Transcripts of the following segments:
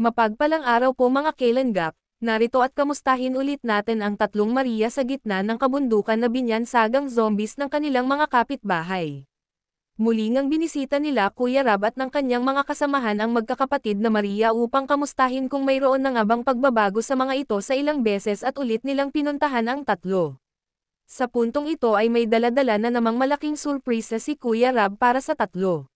Mapagpalang araw po mga Kalenggap, narito at kamustahin ulit natin ang tatlong Maria sa gitna ng kabundukan na binyansagang zombies ng kanilang mga kapitbahay. Muli ngang binisita nila Kuya Rab at ng kanyang mga kasamahan ang magkakapatid na Maria upang kamustahin kung mayroon na nga bang pagbabago sa mga ito sa ilang beses at ulit nilang pinuntahan ang tatlo. Sa puntong ito ay may daladala na namang malaking surpresa si Kuya Rab para sa tatlo.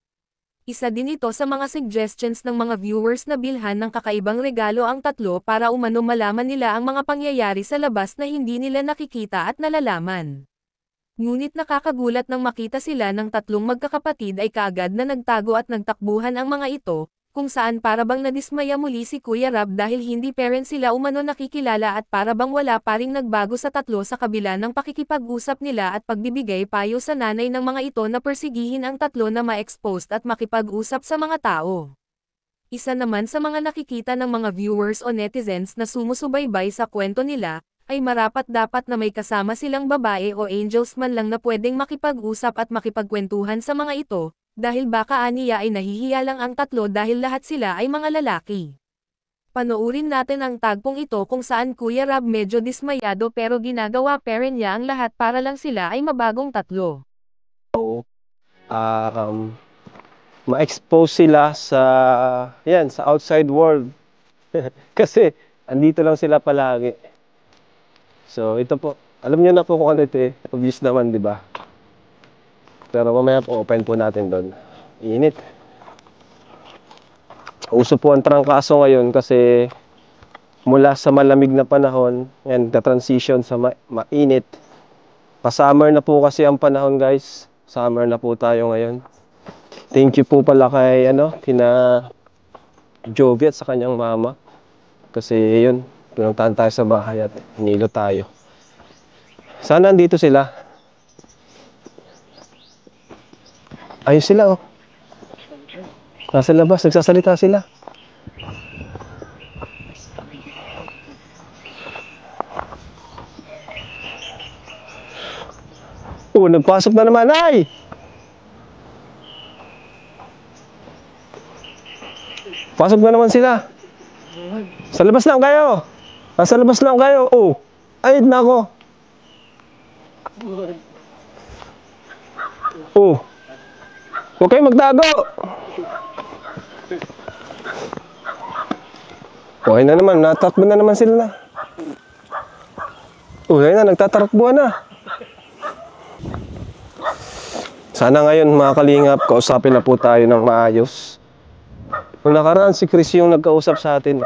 Isa din ito sa mga suggestions ng mga viewers na bilhan ng kakaibang regalo ang tatlo para umano malaman nila ang mga pangyayari sa labas na hindi nila nakikita at nalalaman. Ngunit nakakagulat nang makita sila ng tatlong magkakapatid ay kaagad na nagtago at nagtakbuhan ang mga ito, kung saan parabang nadismaya muli si Kuya Rab dahil hindi parent sila umano nakikilala at parabang wala pa ring nagbago sa tatlo sa kabila ng pakikipag-usap nila at pagbibigay payo sa nanay ng mga ito na persigihin ang tatlo na ma-exposed at makipag-usap sa mga tao. Isa naman sa mga nakikita ng mga viewers o netizens na sumusubaybay sa kwento nila, ay marapat-dapat na may kasama silang babae o angels man lang na pwedeng makipag-usap at makipagkwentuhan sa mga ito, dahil baka aniya ay nahihiya lang ang tatlo dahil lahat sila ay mga lalaki. Panoorin natin ang tagpong ito kung saan Kuya Rab medyo dismayado pero ginagawa pa rin niya ang lahat para lang sila ay mabagong tatlo. um, Ma-expose sila sa sa outside world. Kasi andito lang sila palagi. So ito po, alam niyo na po kung ano ito eh. Obvious naman, di ba? Pero mamaya po open po natin doon. Init. Uso po ang trangkaso ngayon kasi mula sa malamig na panahon and the transition sa mainit. Pa-summer na po kasi ang panahon, guys. Summer na po tayo ngayon. Thank you po pala kay kina Jovi at sa kanyang mama. Kasi yun, pinuntahan tayo sa bahay at hinilo tayo. Sana andito sila. Ayun sila oh. Nasa labas, nagsasalita sila. Nagpasok na naman, ay! Pasok na naman sila. Sa labas lang kayo. Nasa labas lang kayo. Oh. Ay, nako. Oh. Huwag kayo magtago. Okay na naman, natakbo na naman sila na. Ayun na, nagtatakbuhan na. Sana ngayon mga kalingap, kausapin na po tayo ng maayos. Kung nakaraan si Chris yung nagkausap sa atin.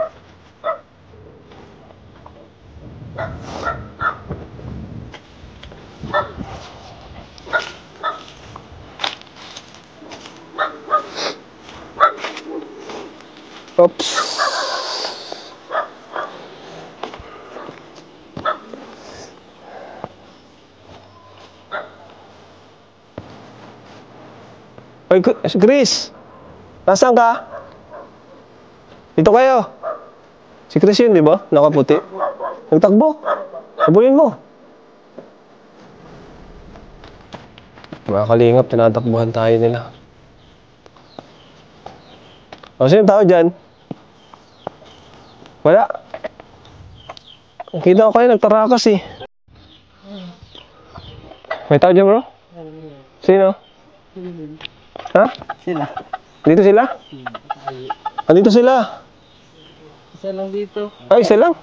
Oops. Oy, Chris! Nasaan ka? Dito kayo. Si Chris yun, di ba? Nakaputi. Nagtakbo. Habulin mo. Mga kalingap, tinatakbuhan tayo nila. O, sino tao dyan? Wala. Nakita ko kayo, nagtarakas eh. May tao dyan, bro? Sino? Ha? Sila. Dito sila? Andito sila. Isa lang dito. Ay, isa lang.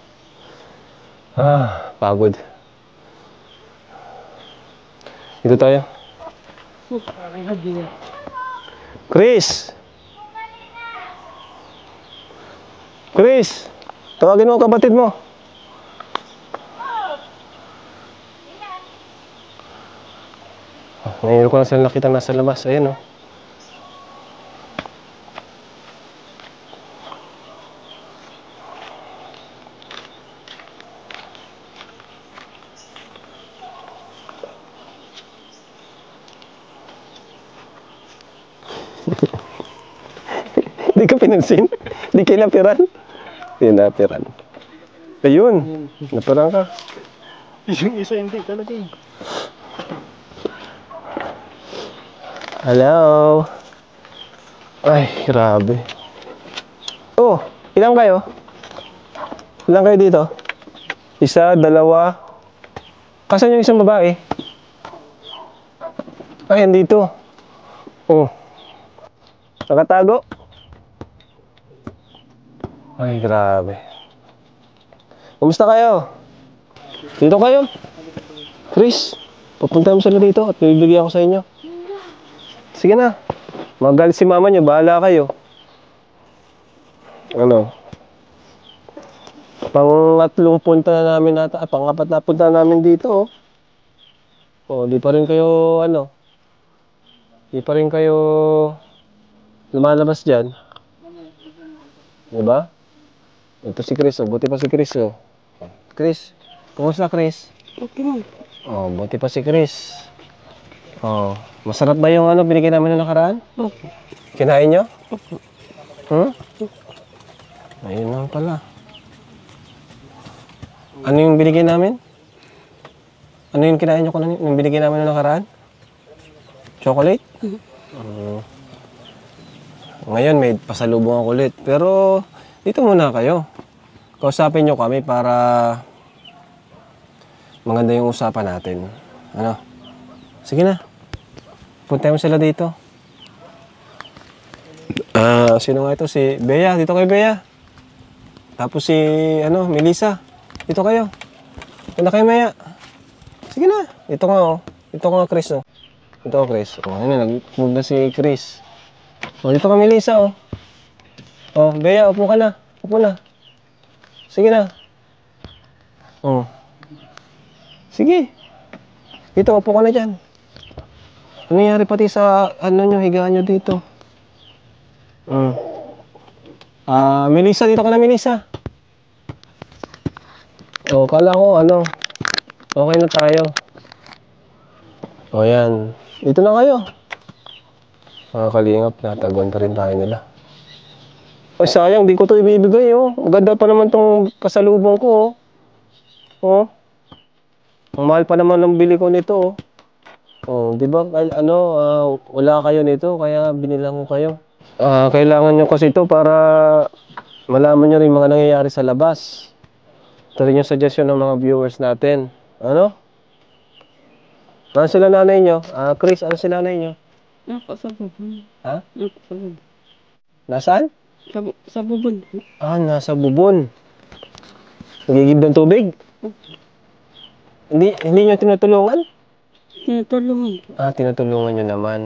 Pagod. Dito tayo. Chris! Chris! Tawagin mo ang kapatid mo. Ngayon ko lang sila nakita nasa labas. Ayan oh. Hindi ka pinansin? Hindi kayo napiran? Hindi napiran. Ayun, napiran ka. Yung isa hindi talaga eh. Hello? Ay, grabe. Oh, Ilan kayo? Ilan kayo dito? Isa, dalawa. Kasan yung isang babae? Ay, andito. Oh. Nakatago. Ay, grabe. Kumusta kayo? Dito kayo. Chris, pupunta mo sila dito at bibigyan ko sa inyo. Sige na. Magalit si mama niyo, bahala kayo. Ano? Pangatlong punta na namin nata, pangapat na punta na namin dito, oh. Oh, di pa rin kayo, ano, di pa rin kayo lumalabas dyan. Diba? Ito si Chris, oh. Buti pa si Chris, oh. Chris, kumusta Chris? Okay lang. Oh, buti pa si Chris. Oh, masarap ba yung ano binigay namin na nakaraan? Opo. Kinain nyo? Opo. Hmm? Ayun lang pala. Ano yung binigay namin? Ano yung kinain nyo kanina? Yung binigay namin na nakaraan? Chocolate? Ngayon may pasalubong ako ulit. Pero dito muna kayo. Kausapin nyo kami para maganda yung usapan natin. Ano? Sige na. Punta mo sila dito. Sino nga ito? Si Bea. Dito kayo, Bea. Tapos si, Melissa. Dito kayo. Punta kayo, Maya. Sige na. Ito nga, oh. Ito nga, Chris, oh. Ito, Chris. Oh, nag-move na si Chris. Oh, dito ka, Melissa, oh. Oh, Bea, upo ka na. Upo na. Sige na. Oh. Sige. Dito, upo ka na dyan. Ano nangyari pati sa, higaan nyo dito? Melissa, dito ka na, Melissa. Oh, kala ko, okay na tayo. O, yan. Dito na kayo. Mga kalingap, nataguan pa rin tayo nila. Ay, sayang, di ko to ibibigay, oh. Maganda pa naman tong pasalubong ko, oh. Oh. Ang mahal pa naman ng bili ko nito, oh. Oh, di ba, wala kayo nito, kaya binilang ko kayo. Kailangan nyo kasi ito para malaman nyo rin mga nangyayari sa labas. Ito rin yung suggestion ng mga viewers natin. Ano? Ano sila nanay nyo? Chris, ano sila nanay nyo? Nasa bubon. Ha? Nasa bubon. Nasaan? Sa bubon. Nasa bubon. Nagigib ng tubig? Hindi nyo tinutulungan? Tinutulungan. Tinutulungan nyo naman.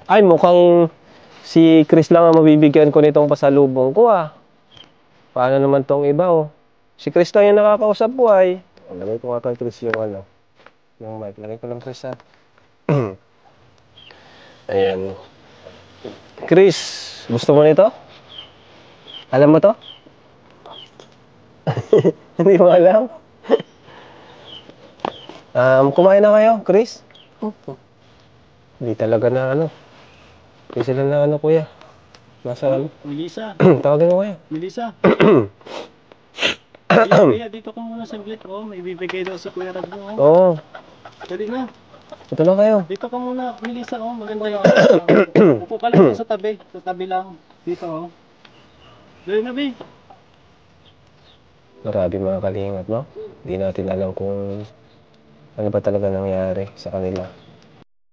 Ay, mukhang si Chris lang ang mabibigyan ko nitong pasalubong ko, ah. Paano naman tong iba, oh? Si Chris lang yung nakakausap ko, ay. Lagay ko nga kay Chris yung yung mic. Lagay ko lang, Chris, ha. Ayan. Chris, gusto mo nito? Alam mo to? Hindi mo alam? Kumain na kayo, Chris? Opo. Hindi talaga na Hindi sila na kuya. Nasa Melissa, Tawagin mo kuya. Melissa. Kaya dito ka muna saglit. Oh, may bibigay daw si Kuya Rad mo. Oh. Oo. Dali na. Ito na kayo. Dito ka muna, Melissa. Oh, maganda yung upo ka lang sa tabi. Sa tabi lang. Dito, oh. Dali na, Bi. Grabe mga kalingap, no? Hindi natin alam kung ano ba talaga nangyari sa kanila.